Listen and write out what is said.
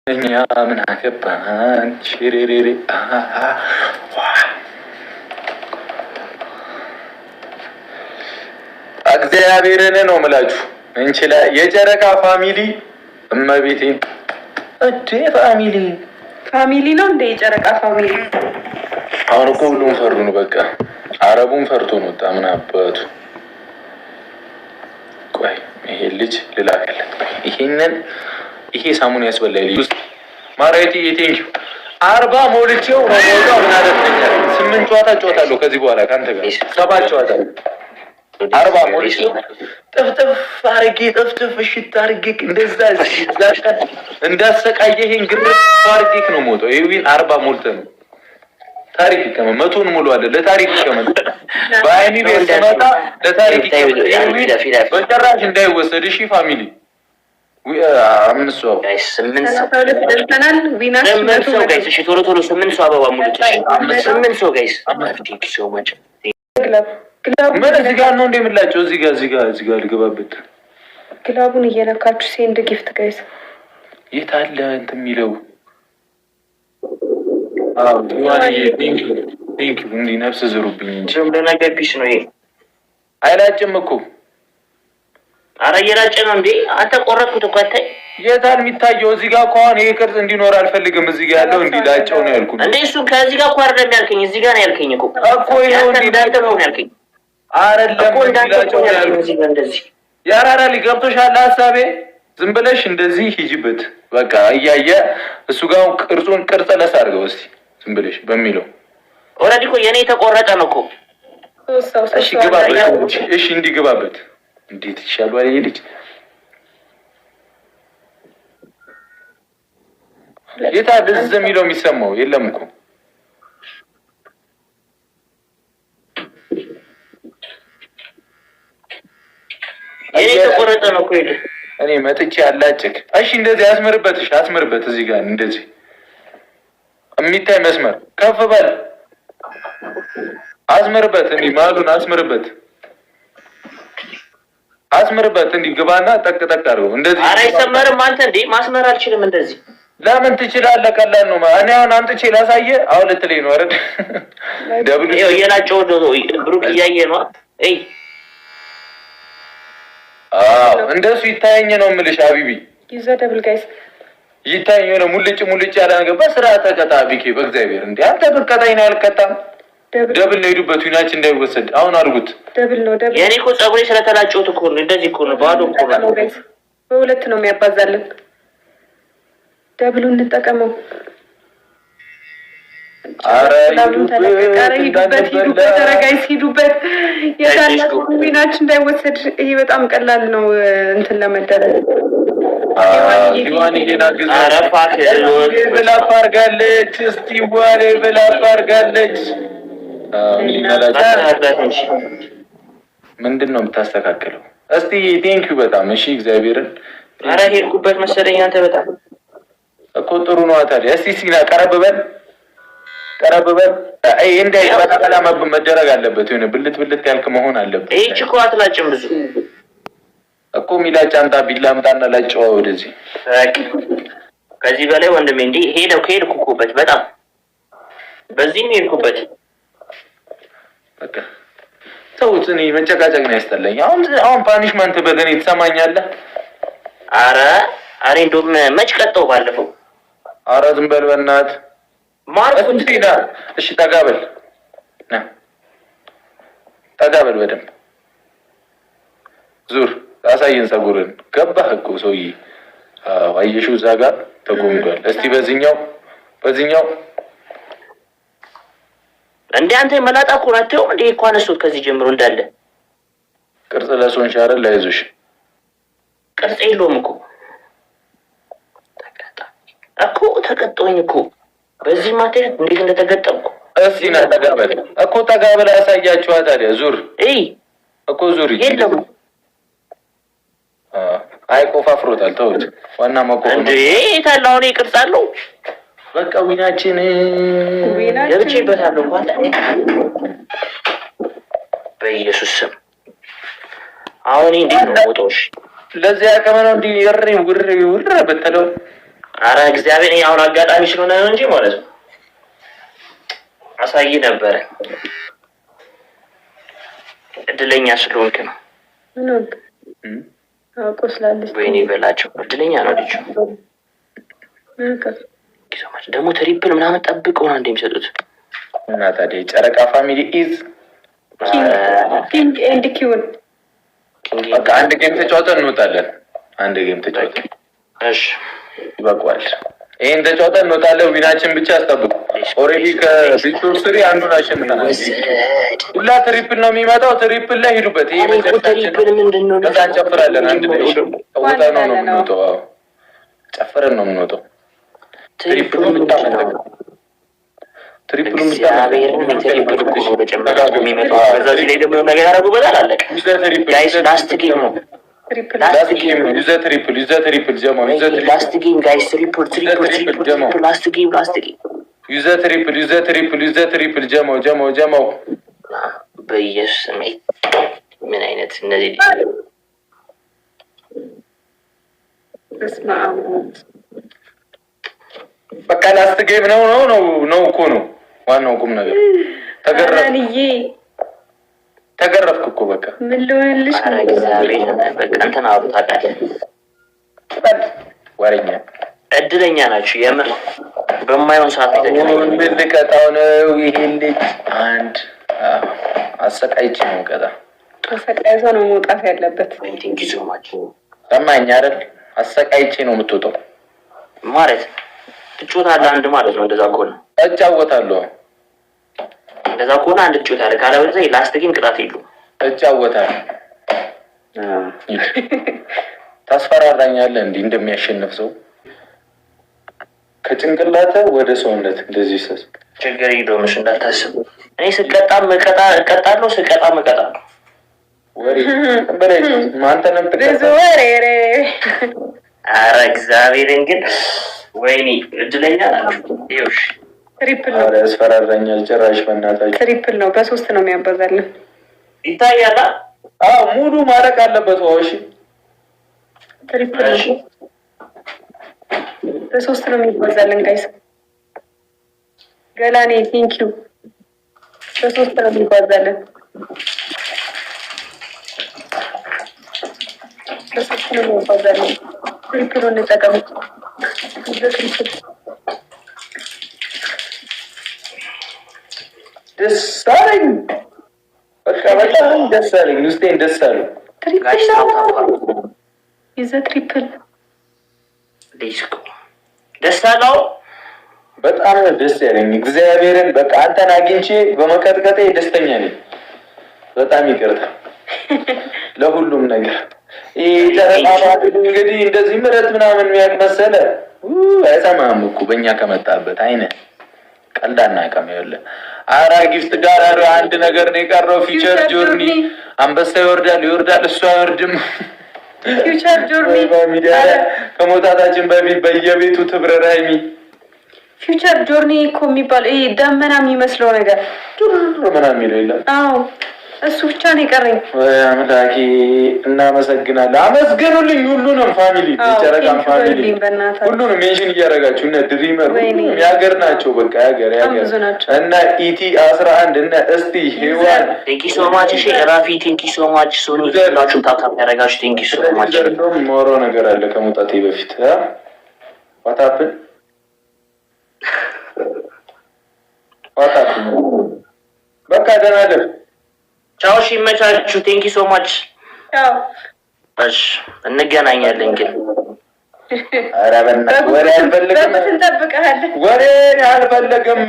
እኛ ምን አገባን? ሽሬሬሬ እግዚአብሔርን ነው የምላችሁ። እንችላ የጨረቃ ፋሚሊ እመቤቴን እዴ ፋሚሊ ነው እንደ የጨረቃ ፋሚሊ። አሁን እኮ ሁሉም ፈሩ ነው በቃ። አረቡም ፈርቶ ነው ወጣ። ምን አባቱ። ቆይ ይሄ ልጅ ልላክለት። ይሄ ሳሙን ያስበላል ልጅ ማራይቲ ቴንክ ዩ 40 ሞልቼው ነው ሞልቼው ምን አደረገኛል? 8 ጨዋታ ጨዋታለሁ ከዚህ በኋላ ካንተ ጋር 7 ጨዋታ 40 ሞልቼው ጥፍጥፍ አርጌ ጥፍጥፍ እሽት አርጌ እንደዛ እንዳሰቃየህን ግርፍ አርጌክ ነው ሞተው። ይሄን 40 ሞልተ ነው ታሪክ ይከመ መቶን ሙሉ አለ ለታሪክ ይከመ ባይኒ ቤት ተመጣ ለታሪክ ይከመ በጭራሽ እንዳይወሰድ። እሺ ፋሚሊ ግላቡን እየነካችሁ ሴንድ ጊፍት ጋይስ የት አለ እንትን የሚለው እንዲህ ነፍስ ዝሩብኝ እንጂ ነገር ፒስ ነው ይሄ አይላጭም እኮ። አረ እየራጨ ነው እንዴ? አንተ ቆረጥኩት እኮ አታይ። የታል የሚታየው? እዚህ ጋር ከሆነ ይሄ ቅርጽ እንዲኖር አልፈልግም። እዚህ ጋር ያለው እንዲህ ላጨው ነው ያልኩት እንዴ? እሱ ከዚህ ጋር እኮ አይደለም ያልከኝ፣ እዚህ ጋር ነው ያልከኝ እኮ ይሄው እንዲህ ላጨው ነው ያልከኝ። አይደለም እኮ ላጨው ነው ያልከኝ። እዚህ ጋር እንደዚህ ያራራ ሊገብቶሻል ሐሳቤ። ዝም ብለሽ እንደዚህ ሂጂበት በቃ እያየ እሱ ጋር ቅርጹን ቅርጽ ለስ አድርገው እስቲ ዝም ብለሽ በሚለው ኦልሬዲ እኮ የኔ ተቆረጠ ነው እኮ። እሺ ግባበት። እሺ እንዲህ ግባበት። እንዴት ይሻላል ይሄ ልጅ? የታ ደዝ የሚለው የሚሰማው የለም እኮ። እኔ ተቆረጠ ነው እኮ ይሄ። እኔ መጥቼ አላጭክ። እሺ እንደዚህ አስመርበት። እሺ አስመርበት። እዚህ ጋር እንደዚህ የሚታይ መስመር ከፍ በል አስመርበት። እንዲህ ማሉን አስመርበት። አስመርበት እንዲህ ግባና ጠቅ ጠቅ አድርገው እንደዚህ። ኧረ አይሰመርም። አንተ እንዴ ማስመር አልችልም እንደዚህ። ለምን ትችላለህ? ቀላል ነው። እኔ አሁን አምጥቼ ላሳየህ። አሁን ልትለኝ ነው አይደል? ደብል ይኸው እየላጨው ብሩክ እያየ ነው። እይ እንደሱ ይታየኝ ነው የምልሽ አቢቢ። ይዘ ደብል ጋይስ ይታየኝ ነው። ሙልጭ ያለ ነገር በስርዓት ተቀጣ ቢኬ። በእግዚአብሔር እንዴ አንተ ብትቀጣኝ ነው አልቀጣም። ደብል ነው ሄዱበት። ዊናችን እንዳይወሰድ አሁን አድርጉት። ደብል ነው ደብል። የኔ እኮ ፀጉሬ ስለተላጨሁት እኮ ነው እንደዚህ እኮ ነው። ባዶ እኮ ነው። በሁለት ነው የሚያባዛልን። ደብሉን እንጠቀመው። አረ ሂዱበት። ተረጋይስ ሂዱበት። የታላቁ ዊናችን እንዳይወሰድ። ይሄ በጣም ቀላል ነው እንትን ለመደረግ። ዲዋን ይሄናግዝ ብላፍ አድርጋለች። እስቲ ዋሬ ብላፍ አድርጋለች። ምንድን ነው የምታስተካክለው? እስቲ ቴንኪው በጣም እሺ። እግዚአብሔርን ኧረ ሄድኩበት መሰለኝ። አንተ በጣም እኮ ጥሩ ነው ታዲያ። እስቲ ሲና ቀረብ በል። አይ እንዳይ በጣም መደረግ አለበት። የሆነ ብልት ያልክ መሆን አለበት። ይሄ እኮ አትላጭም ብዙ እኮ ሚላጭ አንጣ ቢላ አምጣና ላጭዋ ወደዚህ። ከዚህ በላይ ወንድሜ እንዴ ሄድኩበት በጣም በዚህ ነው ሄድኩበት። በቃ ተውት። እኔ መጨቃጨቅ ነው ያስጠላኝ። አሁን ፓኒሽመንት በገኔ ትሰማኛለህ? አረ እንደውም መች ቀጠው ባለፈው። አረ ዝም በል በእናትህ ማርኩን ትይዳ። እሺ ጠጋበል በደንብ ዙር አሳየን። ፀጉርን ገባህ እኮ ሰውዬ። አየሽው እዛ ጋር ተጎምዷል። እስቲ በዚህኛው እንዴ አንተ መላጣ እኮ ናቸው እንዴ እኮ አነሱት ከዚህ ጀምሮ እንዳለ ቅርጽ ለሶን ሻረል ላይዞሽ ቅርጽ የለውም እኮ ተቀጣኝ እኮ በዚህ ማቴሪያል እንዴት እንደተገጠምኩ። እስቲ ና ተጋበል እኮ ተጋበል አሳያችኋ። ታዲያ ዙር እኮ ዙር የለም። አይ ቆፋፍሮታል። ተውት። ዋና ማቆም እንዴ ታላው ነው ቅርጽ አለው። በቃ ዊናችን ገብቼበታለሁ እንኳን በኢየሱስ ስም። አሁን እንዴት ነው ወጦሽ? ለዚህ አቀመ ነው እንዲህ ውር በተለው አረ እግዚአብሔር አሁን አጋጣሚ ስለሆነ ነው እንጂ ማለት ነው አሳይ ነበረ። እድለኛ ስለሆንክ ነው። ምን ሆንክ? አውቆ ስላለች ወይኔ በላቸው። እድለኛ ነው ልጁ። ደግሞ ትሪፕል ምናምን ጠብቀው ነው እንደሚሰጡት። እና ታዲያ ጨረቃ ፋሚሊ ኢዝ ኪንግ ኤንድ ኪውን በቃ አንድ ጌም ተጫውተን እንወጣለን። አንድ ጌም ተጫውተን እሺ ይበቃዋል። ይሄን ተጫውተን እንወጣለን። ዊናችን ብቻ አስጠብቁ። ኦሬዲ ከቪክቶር ስሪ አንዱን አሸንፈናል። ሁላ ትሪፕል ነው የሚመጣው። ትሪፕል ላይ ሂዱበት። ይሄ ትሪፕል ምንድነው? ከዛ እንጨፍራለን። አንድ ላይ ተውጣ ነው የምንወጣው። ጨፍረን ነው የምንወጣው። ትሪፕል ምታመጣው ትሪፕል ነገር ያደረጉበታል። አለቀ። ጋይስ ላስት ጌም ነው። ላስት ጌም ጀማው ላስት ጌም ጋይስ ትሪፕል ላስት ጌም ዩዘ ትሪፕል ጀማው በኢየሱስ ምን አይነት እነዚህ በቃ ላስት ጌም ነው እኮ ነው ዋናው ቁም ነገር። ተገረፍክ እኮ በቃ ምን ልሆንልሽ? በቃ እንትን አሉ ታውቃለህ። ወሬኛ እድለኛ ናችሁ የምር። በማይሆን ሰዓት ልቀጣው ነው ይሄን ልጅ አንድ አሰቃይቼ ነው ቀጣ። አሰቃይቶ ነው መውጣት ያለበት። ሰማኝ አይደል? አሰቃይቼ ነው የምትወጣው ማለት ትጮታለህ። አንድ ማለት ነው። እንደዛ ከሆነ እጫወታለሁ። እንደዛ ከሆነ አንድ ትጮታለህ። ካለበለዚያ ላስት ጌም ቅጣት የለውም። እጫወታለሁ። ታስፈራራኛለህ እንዲህ እንደሚያሸንፍ ሰው ከጭንቅላተ ወደ ሰውነት እንደዚህ ሰስ ችግር የለውም። እንዳታስብ። እኔ ስቀጣም እቀጣለሁ፣ ስቀጣም እቀጣለሁ። ወሬ በላይ ማንተንም ወሬ ኧረ እግዚአብሔርን ግን ወይኔ እድለኛ ናችሁ። ይኸውልሽ ትሪፕል ነው። ያስፈራራኛል ጭራሽ። በእናታችሁ ትሪፕል ነው። በሶስት ነው የሚያባዛልን። ይታያል። አዎ ሙሉ ማረቅ አለበት። እሺ ትሪፕል ነው። በሶስት ነው የሚባዛልን ጋይስ። ገላኔ ቴንኪው። በሶስት ነው የሚባዛልን። በሶስት ነው የሚባዛልን። ትሪፕሉን እንጠቀም። ትሪፕል ደስ አለኝ። በቃ በጣም ደስ አለኝ። ውስጤን ደስ አለኝ። ትሪፕል ይዘ ትሪፕል ደስ አለው። በጣም ደስ ያለኝ እግዚአብሔርን። በቃ አንተን አግኝቼ በመቀጥቀጤ ደስተኛ ነኝ። በጣም ይቅርታ ለሁሉም ነገር። ይሄ እንግዲህ እንደዚህ ምረት ምናምን የሚያቅመሰለ አይሰማም እኮ በእኛ ከመጣበት አይነት ቀልዳና ቀመለ አራ ጊፍት ጋር አንድ ነገር ነው የቀረው። ፊቸር ጆርኒ አንበሳ ይወርዳል እሱ አይወርድም። ፊቸር ጆርኒ ከመውጣታችን በፊት በየቤቱ ትብረራይሚ ፊቸር ጆርኒ እኮ የሚባል ይሄ ደመና የሚመስለው ነገር ምናምን የሚለው የለም። አዎ እሱ ብቻ ነው የቀረኝ። ወይ አምላኬ እናመሰግናለን። አመስግኑልኝ ሁሉንም ፋሚሊ፣ ጨረቃም ፋሚሊ ሁሉንም ሜንሽን እያደረጋችሁ እነ ድሪመር ያገር ናቸው። በቃ ያገር እና ኢቲ 11 እና እስቲ ሄዋን ቴንኪ ሶ ማች። እሺ ራፊ ቴንኪ ሶ ማች። ሶኒ ሁላችሁም ታታም ያደረጋችሁ ቴንኪ ሶ ማች። እንደውም የማወራው ነገር አለ ከመውጣቴ በፊት ዋታፕን በቃ ደህና ደር ቻው። እሺ ይመቻችሁ። ቴንኪ ሶ ማች። ቻው። እሺ እንገናኛለን። ግን ኧረ በእናትህ ወሬ አልፈልግም። እንጠብቅሃለን። ወሬ አልፈልግም።